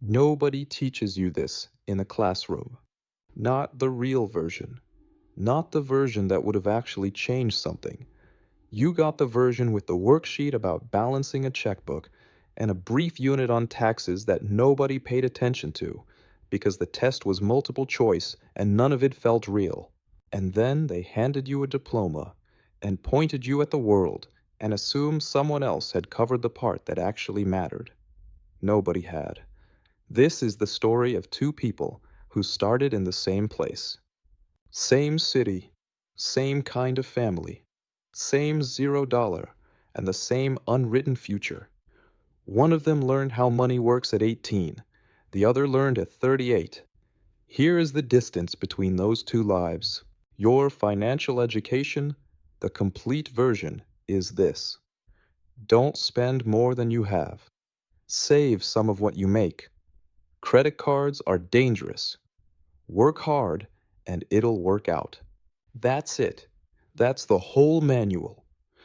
Nobody teaches you this in a classroom. Not the real version. Not the version that would have actually changed something. You got the version with the worksheet about balancing a checkbook and a brief unit on taxes that nobody paid attention to because the test was multiple choice and none of it felt real. And then they handed you a diploma and pointed you at the world and assumed someone else had covered the part that actually mattered. Nobody had. This is the story of two people who started in the same place. Same city, same kind of family, same $0, and the same unwritten future. One of them learned how money works at 18, the other learned at 38. Here is the distance between those two lives. Your financial education, the complete version, is this. Don't spend more than you have. Save some of what you make. Credit cards are dangerous. Work hard and it'll work out. That's it. That's the whole manual.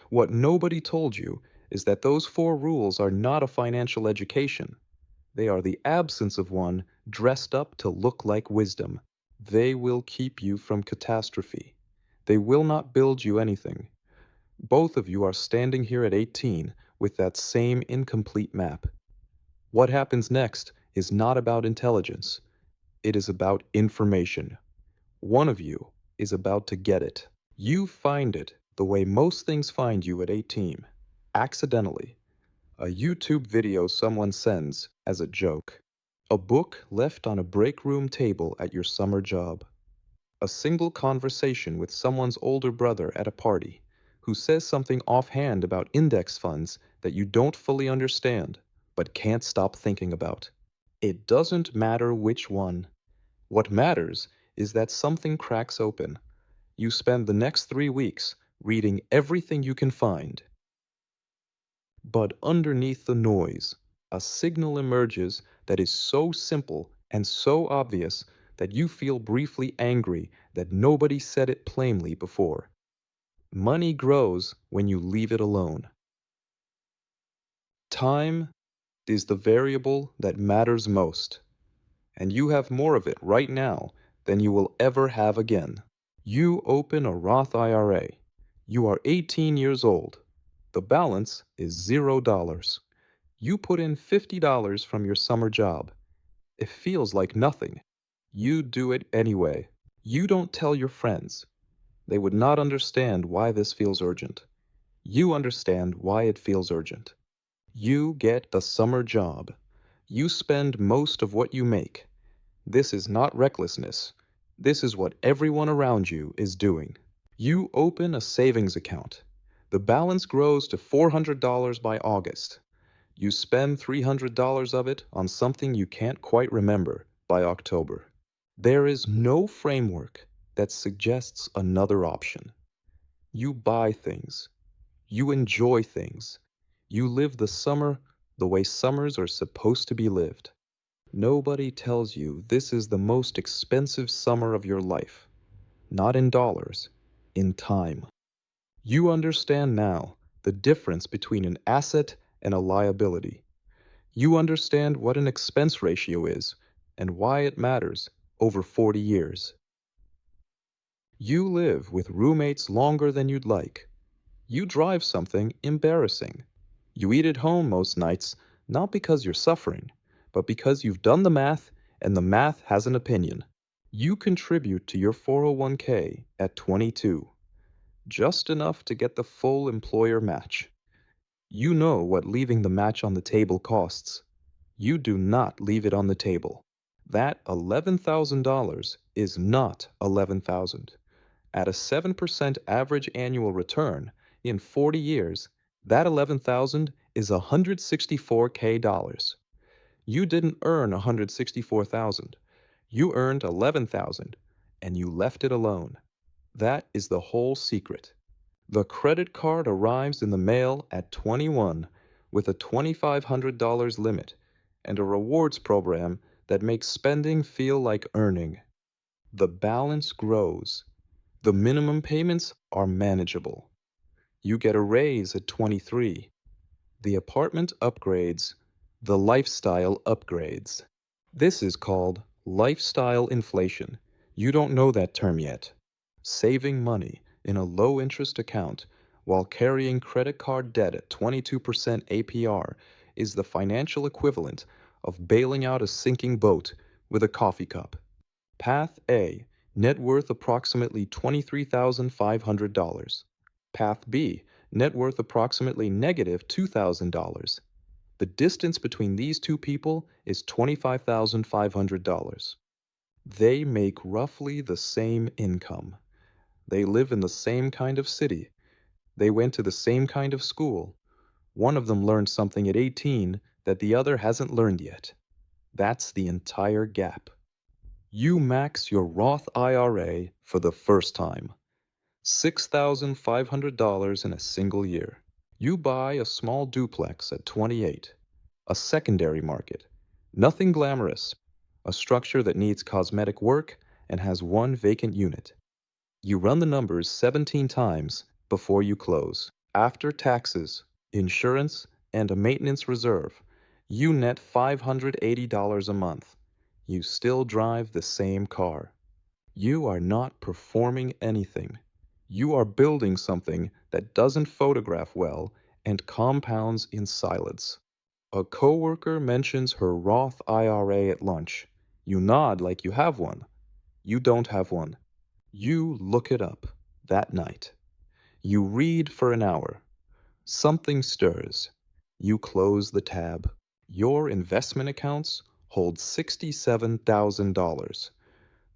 What nobody told you is that those four rules are not a financial education. They are the absence of one dressed up to look like wisdom. They will keep you from catastrophe. They will not build you anything. Both of you are standing here at 18 with that same incomplete map. What happens next is not about intelligence. It is about information. One of you is about to get it. You find it the way most things find you at 18, accidentally. A YouTube video someone sends as a joke. A book left on a break room table at your summer job. A single conversation with someone's older brother at a party who says something offhand about index funds that you don't fully understand but can't stop thinking about. It doesn't matter which one. What matters is that something cracks open. You spend the next 3 weeks reading everything you can find. But underneath the noise, a signal emerges that is so simple and so obvious that you feel briefly angry that nobody said it plainly before. Money grows when you leave it alone. Time is the variable that matters most, and you have more of it right now than you will ever have again. You open a Roth IRA. You are 18 years old. The balance is $0. You put in $50 from your summer job. It feels like nothing. You do it anyway. You don't tell your friends. They would not understand why this feels urgent. You understand why it feels urgent. You get the summer job. You spend most of what you make. This is not recklessness. This is what everyone around you is doing. You open a savings account. The balance grows to $400 by August. You spend $300 of it on something you can't quite remember by October. There is no framework that suggests another option. You buy things. You enjoy things. You live the summer the way summers are supposed to be lived. Nobody tells you this is the most expensive summer of your life. Not in dollars, in time. You understand now the difference between an asset and a liability. You understand what an expense ratio is and why it matters over 40 years. You live with roommates longer than you'd like. You drive something embarrassing. You eat at home most nights, not because you're suffering, but because you've done the math and the math has an opinion. You contribute to your 401k at 22, just enough to get the full employer match. You know what leaving the match on the table costs. You do not leave it on the table. That $11,000 is not $11,000. At a 7% average annual return in 40 years, that 11,000 is $164K. You didn't earn 164,000. You earned 11,000 and you left it alone. That is the whole secret. The credit card arrives in the mail at 21 with a $2,500 limit and a rewards program that makes spending feel like earning. The balance grows. The minimum payments are manageable. You get a raise at 23. The apartment upgrades. The lifestyle upgrades. This is called lifestyle inflation. You don't know that term yet. Saving money in a low interest account while carrying credit card debt at 22% APR is the financial equivalent of bailing out a sinking boat with a coffee cup. Path A, net worth approximately $23,500. Path B, net worth approximately negative $2,000. The distance between these two people is $25,500. They make roughly the same income. They live in the same kind of city. They went to the same kind of school. One of them learned something at 18 that the other hasn't learned yet. That's the entire gap. You max your Roth IRA for the first time. $6,500 in a single year. You buy a small duplex at 28, a secondary market. Nothing glamorous, a structure that needs cosmetic work and has one vacant unit. You run the numbers 17 times before you close. After taxes, insurance, and a maintenance reserve, you net $580 a month. You still drive the same car. You are not performing anything. You are building something that doesn't photograph well and compounds in silence. A coworker mentions her Roth IRA at lunch. You nod like you have one. You don't have one. You look it up that night. You read for an hour. Something stirs. You close the tab. Your investment accounts hold $67,000.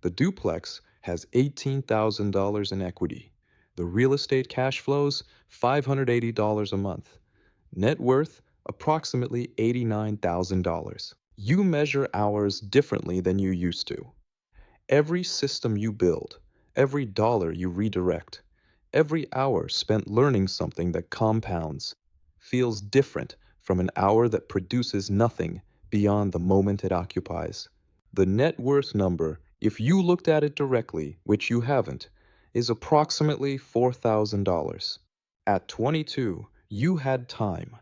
The duplex has $18,000 in equity. The real estate cash flows $580 a month. Net worth approximately $89,000. You measure hours differently than you used to. Every system you build, every dollar you redirect, every hour spent learning something that compounds feels different from an hour that produces nothing beyond the moment it occupies. The net worth number, if you looked at it directly, which you haven't, is approximately $4,000. At 22, you had time.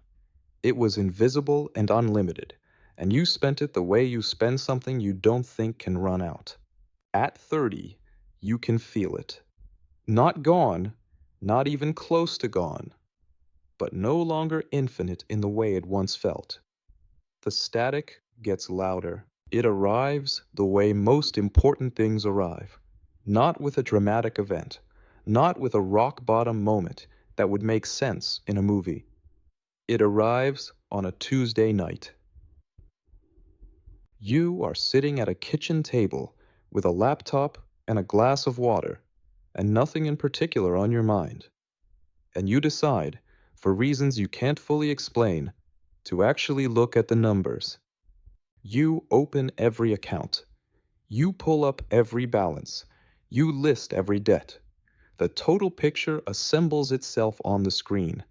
It was invisible and unlimited, and you spent it the way you spend something you don't think can run out. At 30, you can feel it. Not gone, not even close to gone, but no longer infinite in the way it once felt. The static gets louder. It arrives the way most important things arrive. Not with a dramatic event, not with a rock bottom moment that would make sense in a movie. It arrives on a Tuesday night. You are sitting at a kitchen table with a laptop and a glass of water, and nothing in particular on your mind. And you decide, for reasons you can't fully explain, to actually look at the numbers. You open every account. You pull up every balance. You list every debt. The total picture assembles itself on the screen,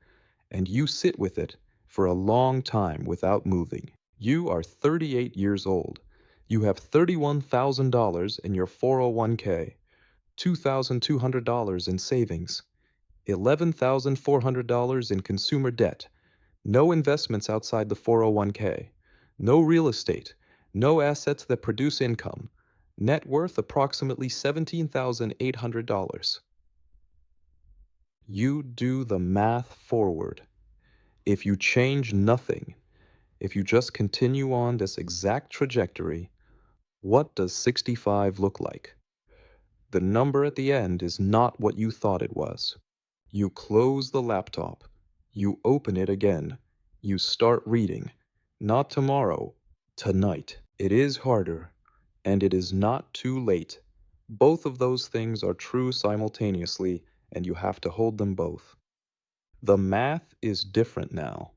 and you sit with it for a long time without moving. You are 38 years old. You have $31,000 in your 401k, $2,200 in savings, $11,400 in consumer debt, no investments outside the 401k, no real estate, no assets that produce income, net worth approximately $17,800. You do the math forward. If you change nothing, if you just continue on this exact trajectory, what does 65 look like? The number at the end is not what you thought it was. You close the laptop. You open it again. You start reading. Not tomorrow, tonight. It is harder, and it is not too late. Both of those things are true simultaneously, and you have to hold them both. The math is different now.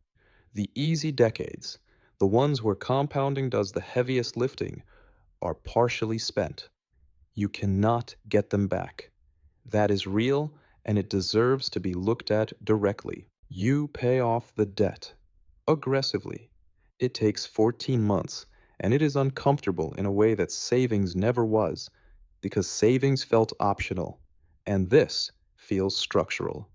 The easy decades, the ones where compounding does the heaviest lifting, are partially spent. You cannot get them back. That is real, and it deserves to be looked at directly. You pay off the debt aggressively. It takes 14 months, and it is uncomfortable in a way that savings never was, because savings felt optional, and this feels structural.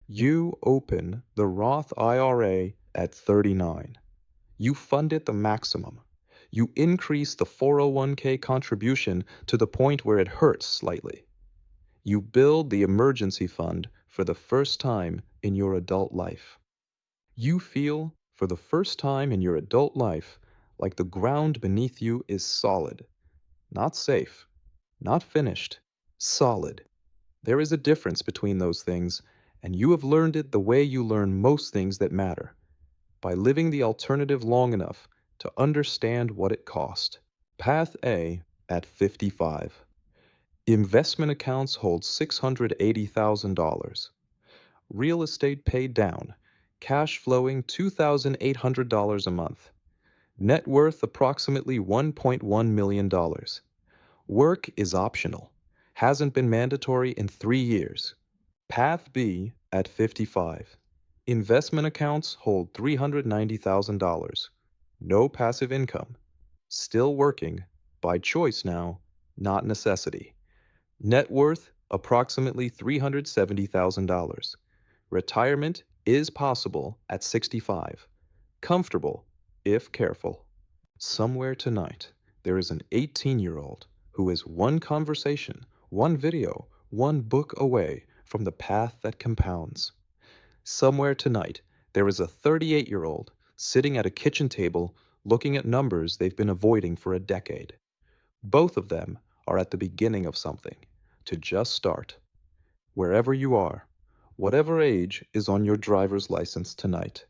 You open the Roth IRA at 39. You fund it the maximum. You increase the 401k contribution to the point where it hurts slightly. You build the emergency fund for the first time in your adult life. You feel, for the first time in your adult life, like the ground beneath you is solid, not safe, not finished, solid. There is a difference between those things, and you have learned it the way you learn most things that matter, by living the alternative long enough to understand what it cost. Path A at 55. Investment accounts hold $680,000. Real estate paid down. Cash flowing $2,800 a month. Net worth approximately $1.1 million. Work is optional. Hasn't been mandatory in 3 years. Path B at 55. Investment accounts hold $390,000. No passive income. Still working. By choice now, not necessity. Net worth approximately $370,000. Retirement is possible at 65. Comfortable, if careful. Somewhere tonight, there is an 18-year-old who is one conversation, one video, one book away from the path that compounds. Somewhere tonight, there is a 38-year-old sitting at a kitchen table looking at numbers they've been avoiding for a decade. Both of them are at the beginning of something, to just start. Wherever you are, whatever age is on your driver's license tonight,